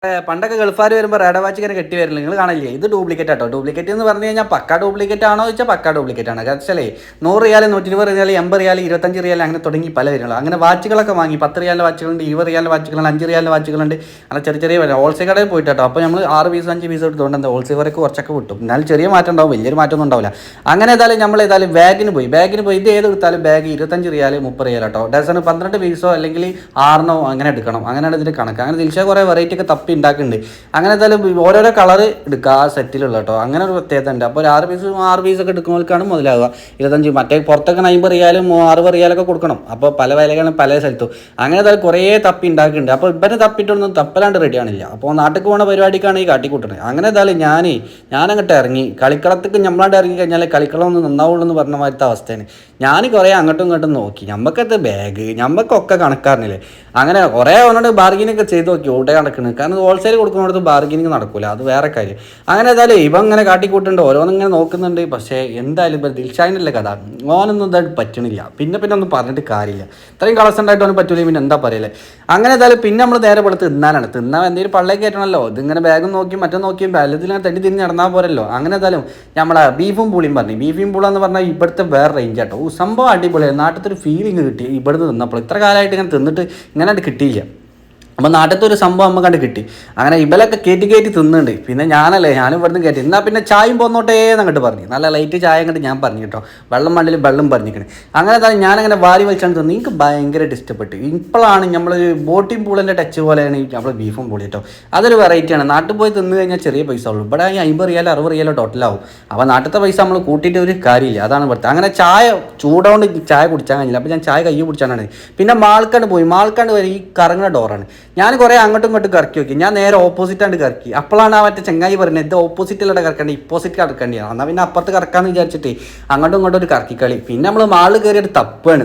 പണ്ടൊക്കെ ഗൾഫാർ വരുമ്പോൾ റേഡ വാച്ച് ഇങ്ങനെ കെട്ടി വരില്ല, നിങ്ങൾ കാണില്ലേ? ഇത് ഡ്യൂപ്ലിക്കേറ്റ് ആട്ടോ. ഡ്യൂപ്ലിക്കേറ്റ് എന്ന് പറഞ്ഞു കഴിഞ്ഞാൽ പക്ക ഡ്യൂപ്ലിക്കേറ്റ് ആണോ ചോദിച്ചാൽ പക്ക ഡ്യൂപ്ലിക്കേറ്റ് ആണ്. കാരണം വെച്ചാലേ 100 റിയാൽ, 120 റിയാൽ, 80 റിയാൽ, 25 റിയാൽ അങ്ങനെ തുടങ്ങി പല വരുന്നത്. അങ്ങനെ വാച്ചുകളൊക്കെ വാങ്ങി 10 റിയാലിൻ്റെ വാച്ചുകളുണ്ട്, 20 റിയാലിൻ്റെ വാച്ചുകളുണ്ട്, 5 റിയാലിൻ്റെ വാച്ചുകളുണ്ട്. അങ്ങനെ ചെറിയ ചെറിയ ഹോൾസെയിൽ കടയിൽ പോയിട്ടോ. അപ്പോൾ നമ്മൾ 6 പീസ് 5 പീസ് എടുത്തുകൊണ്ട് എന്താ ഹോൾസെയിൽ വരക്ക് കുറച്ചൊക്കെ കിട്ടും. എന്നാലും ചെറിയ മാറ്റം ഉണ്ടാവും, വലിയൊരു മാറ്റമൊന്നും ഉണ്ടാവില്ല. അങ്ങനെ ഏതായാലും നമ്മൾ ഏതായാലും ബാഗിന് പോയി. ഇത് ഏത് എടുത്താലും ബാഗ് 25 റിയാൽ 30 റിയാൽ കേട്ടോ. ഡസണ് 12 പീസോ അല്ലെങ്കിൽ 6 അങ്ങനെ എടുക്കണം. അങ്ങനെയാണ് ഇതിൻ്റെ കണക്ക്. അങ്ങനെ ദിൽഷ കുറേ വെറൈറ്റി ഒക്കെ തപ്പി ഉണ്ടാക്കുന്നുണ്ട്. അങ്ങനെ എന്തായാലും ഓരോരോ കളർ എടുക്കുക ആ സെറ്റിലുള്ള കേട്ടോ. അങ്ങനെ ഒരു പ്രത്യേകത ഉണ്ട്. അപ്പോൾ ഒരു 6 പീസൊക്കെ എടുക്കുന്നവർക്കാണ് മുതലാവുക 25. മറ്റേ പുറത്തൊക്കെ 50 റിയാലും 60 റിയാലൊക്കെ കൊടുക്കണം. അപ്പോൾ പല വിലകളും പല സ്ഥലത്തും. അങ്ങനെ എന്തായാലും കുറേ തപ്പി ഉണ്ടാക്കുന്നുണ്ട്. അപ്പോൾ ഇവരെ തപ്പിയിട്ടൊന്നും തപ്പലാണ്ട് റെഡി ആണില്ല. അപ്പോൾ നാട്ടിൽ പോകുന്ന പരിപാടിക്കാണ് ഈ കാട്ടിക്കൂട്ടുന്നത്. അങ്ങനെ എന്തായാലും ഞാനങ്ങോട്ട് ഇറങ്ങി കളിക്കളത്തേക്ക് നമ്മളാണ്ട് ഇറങ്ങി കഴിഞ്ഞാൽ കളിക്കളം ഒന്ന് നന്നാവുള്ളൂ എന്ന് പറഞ്ഞ മാതിരത്തെ അവസ്ഥയാണ്. ഞാൻ കുറേ അങ്ങോട്ടും ഇങ്ങോട്ടും നോക്കി. നമുക്കത് ബാഗ് നമുക്കൊക്കെ കണക്കാറിനില്ലേ. അങ്ങനെ കുറേ അവനോട് ബാർഗിനൊക്കെ ചെയ്ത് നോക്കി. ഓട്ടെ കണക്കുന്നത്. കാരണം ഹോൾസെയിൽ കൊടുക്കുന്നിടത്ത് ബാർഗിനിങ് നടക്കില്ല, അത് വേറെ കാര്യം. അങ്ങനെ ഏതായാലും ഇവ ഇങ്ങനെ കാട്ടിക്കൂട്ടുണ്ട്, ഓരോന്നിങ്ങനെ നോക്കുന്നുണ്ട്. പക്ഷേ എന്തായാലും ഇപ്പം ദിൽഷാദിൻ്റെ കഥ ഓനൊന്നും ഇതായിട്ട് പറ്റണില്ല. പിന്നെ ഒന്നും പറഞ്ഞിട്ട് കാര്യമില്ല. ഇത്രയും കളക്ഷൻ ഉണ്ടായിട്ട് അവന് പറ്റൂല, പിന്നെ എന്താ പറയല്ലേ. അങ്ങനെ ഏതായാലും പിന്നെ നമ്മൾ നേരെ പോലെ തിന്നാൻ എന്തെങ്കിലും പള്ളേക്ക് കയറ്റണമല്ലോ. ഇതിങ്ങനെ ബാഗും നോക്കി മറ്റും നോക്കിയും എല്ലാത്തിലും തട്ടി തിരിഞ്ഞ് നടന്നാൽ പോരല്ലോ. അങ്ങനെ ഏതായാലും നമ്മളെ ബീഫും പൂളിയും പറഞ്ഞു. ബീഫും പൂളെന്ന് പറഞ്ഞാൽ ഇവിടുത്തെ വേറെ റേഞ്ച് ആട്ടോ. സംഭവം അടിപൊളിയാണ്. നാട്ടിലത്തെ ഒരു ഫീലിംഗ് കിട്ടി ഇവിടുന്ന് തിന്നപ്പോൾ. ഇത്ര കാലമായിട്ട് ഇങ്ങനെ തിന്നിട്ട് ഇങ്ങനെ കിട്ടിയില്ല. അപ്പോൾ നാട്ടിലത്തെ ഒരു സംഭവം നമ്മൾ കണ്ട് കിട്ടി. അങ്ങനെ ഇവലൊക്കെ കയറ്റി തിന്നുന്നുണ്ട്. പിന്നെ ഞാനും ഇവിടുന്ന് കയറ്റി എന്നാൽ പിന്നെ ചായയും പോന്നോട്ടേ എന്നങ്ങോട്ട് പറഞ്ഞു. നല്ല ലൈറ്റ് ചായ അങ്ങോട്ട് ഞാൻ പറഞ്ഞു കേട്ടോ. വെള്ളം മണ്ണിൽ വെള്ളം പറഞ്ഞിരിക്കണേ. അങ്ങനെ തന്നെ ഞാനങ്ങനെ വാരി വലിച്ചാണ് തിന്നു. എനിക്ക് ഭയങ്കരമായിട്ട് ഇഷ്ടപ്പെട്ടു. ഇപ്പോഴാണ് നമ്മൾ ബോട്ടിംഗ് പൂളിൻ്റെ ടച്ച് പോലെയാണ് നമ്മൾ ബീഫും പൂളി കേട്ടോ. അതൊരു വെറൈറ്റിയാണ്. നാട്ടിൽ പോയി തിന്നു കഴിഞ്ഞാൽ ചെറിയ പൈസ ഉള്ളൂ. ഇവിടെ 50 റിയാലോ 60 റിയാലോ ടോട്ടലാവും. അപ്പോൾ നാട്ടിലത്തെ പൈസ നമ്മൾ കൂട്ടിയിട്ട് ഒരു കാര്യമില്ല. അതാണ് ഇവിടുത്തെ. അങ്ങനെ ചായ ചൂടോണ്ട് ചായ കുടിച്ചാൽ കഴിഞ്ഞില്ല. അപ്പോൾ ഞാൻ ചായ കയ്യിൽ കുടിച്ചാണ്. പിന്നെ മാൾക്കാണ്ട് വരെ ഈ കറങ്ങുന്ന ഡോറാണ്. ഞാൻ കുറേ അങ്ങോട്ടും ഇങ്ങോട്ടും കറക്കി നോക്കി. ഞാൻ നേരെ ഓപ്പോസിറ്റാണ്ട് കറക്കി. അപ്പോഴാണ് ആ മറ്റേ ചെങ്ങായി പറയുന്നത് ഇത് ഓപ്പോസിറ്റിലൂടെ കറക്കണ്ടേ, ഇപ്പോസിറ്റ് കറക്കേണ്ടിയാണ്. എന്നാൽ പിന്നെ അപ്പുറത്ത് കറക്കാമെന്ന് വിചാരിച്ചിട്ട് അങ്ങോട്ടും ഇങ്ങോട്ടും ഒരു കറക്കിക്കളി. പിന്നെ നമ്മൾ മാളിൽ കയറിയിട്ട് തപ്പാണ്.